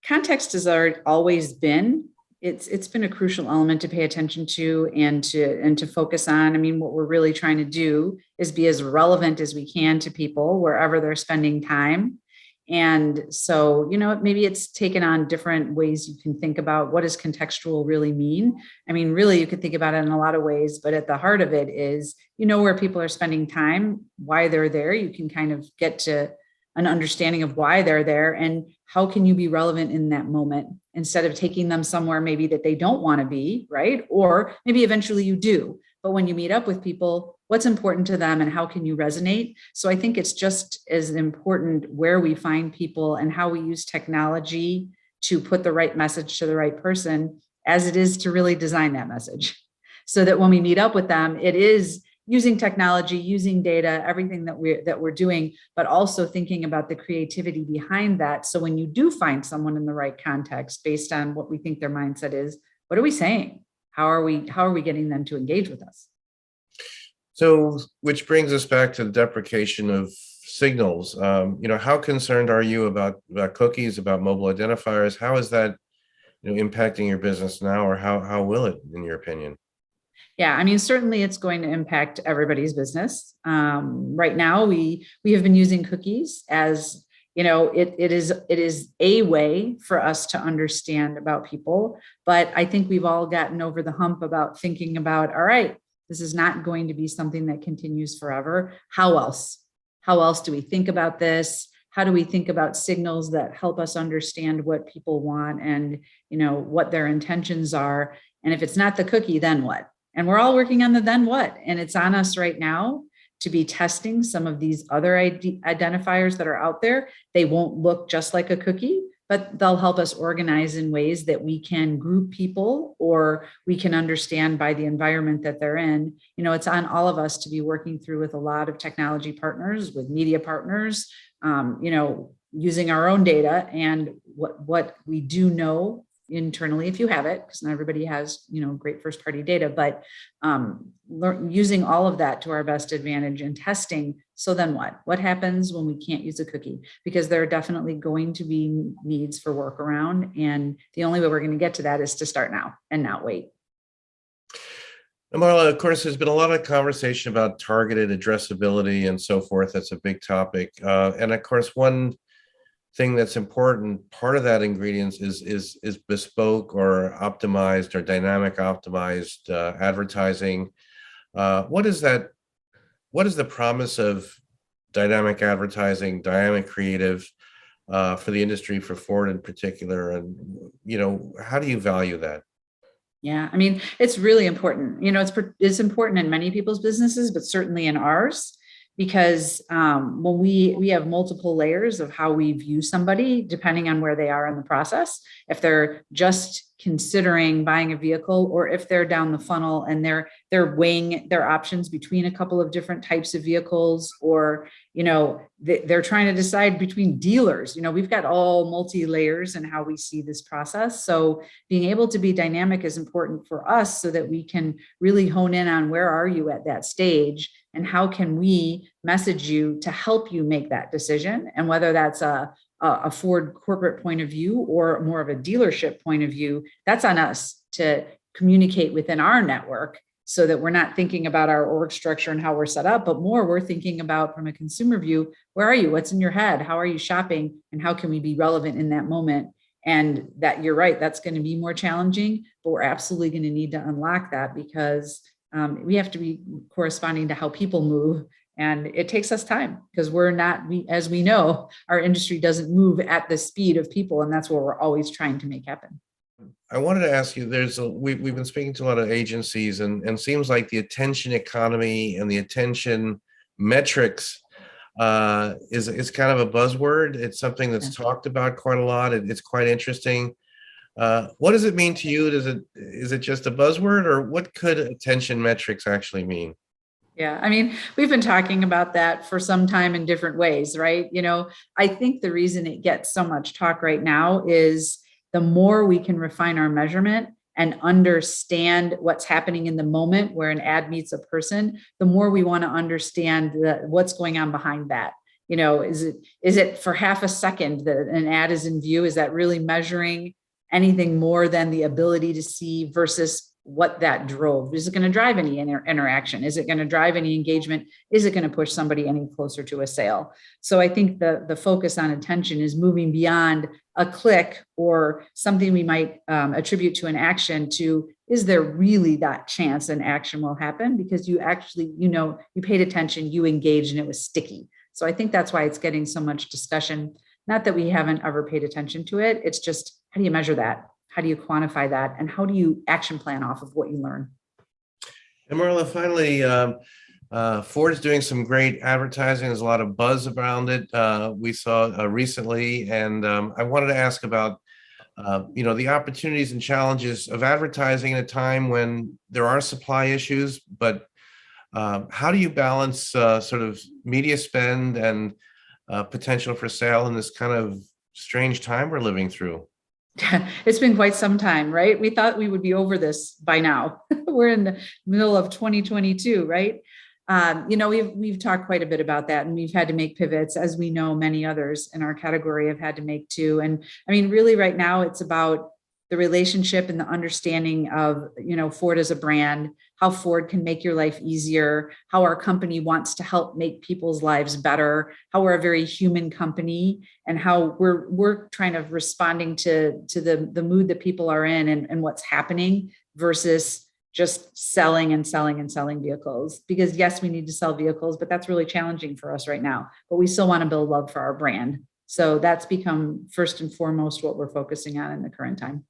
Context has always been, it's been a crucial element to pay attention to and to focus on. I mean, what we're really trying to do is be as relevant as we can to people wherever they're spending time. And so, maybe it's taken on different ways you can think about what does contextual really mean. I mean, really, you could think about it in a lot of ways, but at the heart of it is, where people are spending time, why they're there. You can kind of get to an understanding of why they're there and how can you be relevant in that moment instead of taking them somewhere maybe that they don't want to be, right? Or maybe eventually you do. But when you meet up with people, what's important to them and how can you resonate? So I think it's just as important where we find people and how we use technology to put the right message to the right person as it is to really design that message. So that when we meet up with them, it is using technology, using data, everything that we're doing, but also thinking about the creativity behind that. So when you do find someone in the right context, based on what we think their mindset is, what are we saying? How are we getting them to engage with us? So, which brings us back to the deprecation of signals. How concerned are you about cookies, about mobile identifiers? How is that, impacting your business now, or how will it, in your opinion? Yeah, I mean, certainly it's going to impact everybody's business. Right now, we have been using cookies as it is a way for us to understand about people. But I think we've all gotten over the hump about thinking about, all right, this is not going to be something that continues forever. How else? How else do we think about this? How do we think about signals that help us understand what people want and what their intentions are? And if it's not the cookie, then what? And we're all working on the then what. And it's on us right now to be testing some of these other identifiers that are out there. They won't look just like a cookie, but they'll help us organize in ways that we can group people or we can understand by the environment that they're in. It's on all of us to be working through with a lot of technology partners, with media partners, using our own data and what we do know internally, if you have it, because not everybody has, great first party data, but using all of that to our best advantage and testing. So then what happens when we can't use a cookie? Because there are definitely going to be needs for workaround. And the only way we're going to get to that is to start now and not wait. And Marla, of course, there's been a lot of conversation about targeted addressability and so forth. That's a big topic. And of course, one thing that's important, part of that ingredients is bespoke or optimized or dynamic optimized advertising. What is that? What is the promise of dynamic advertising, dynamic creative for the industry, for Ford in particular? And how do you value that? Yeah, I mean, it's really important. It's important in many people's businesses, but certainly in ours, because when we have multiple layers of how we view somebody, depending on where they are in the process, if they're just considering buying a vehicle, or if they're down the funnel and they're weighing their options between a couple of different types of vehicles, or they're trying to decide between dealers. We've got all multi layers in how we see this process. So being able to be dynamic is important for us so that we can really hone in on where are you at that stage and how can we message you to help you make that decision. And whether that's a Ford corporate point of view or more of a dealership point of view, that's on us to communicate within our network so that we're not thinking about our org structure and how we're set up, but more we're thinking about from a consumer view, where are you? What's in your head? How are you shopping? And how can we be relevant in that moment? And that, you're right, that's going to be more challenging, but we're absolutely going to need to unlock that because we have to be corresponding to how people move. And it takes us time because as we know, our industry doesn't move at the speed of people. And that's what we're always trying to make happen. I wanted to ask you, we've been speaking to a lot of agencies and seems like the attention economy and the attention metrics is kind of a buzzword. It's something that's talked about quite a lot. It's quite interesting. What does it mean to you? Is it just a buzzword, or what could attention metrics actually mean? Yeah, I mean, we've been talking about that for some time in different ways, right? I think the reason it gets so much talk right now is the more we can refine our measurement and understand what's happening in the moment where an ad meets a person, the more we want to understand what's going on behind that. Is it for half a second that an ad is in view? Is that really measuring anything more than the ability to see versus what that drove? Is it going to drive any interaction? Is it going to drive any engagement? Is it going to push somebody any closer to a sale? So I think the focus on attention is moving beyond a click or something we might attribute to an action to, is there really that chance an action will happen? Because you actually, you paid attention, you engaged, and it was sticky. So I think that's why it's getting so much discussion. Not that we haven't ever paid attention to it. It's just, how do you measure that? How do you quantify that? And how do you action plan off of what you learn? And Marla, finally, Ford is doing some great advertising. There's a lot of buzz around it. We saw recently, and I wanted to ask about, the opportunities and challenges of advertising at a time when there are supply issues, but how do you balance sort of media spend and potential for sale in this kind of strange time we're living through? It's been quite some time, right? We thought we would be over this by now. We're in the middle of 2022, right? We've talked quite a bit about that, and we've had to make pivots, as we know many others in our category have had to make too. And I mean, really right now it's about the relationship and the understanding of, Ford as a brand, how Ford can make your life easier, how our company wants to help make people's lives better, how we're a very human company, and how we're trying to responding to the mood that people are in and what's happening versus just selling and selling and selling vehicles. Because yes, we need to sell vehicles, but that's really challenging for us right now. But we still want to build love for our brand. So that's become first and foremost what we're focusing on in the current time.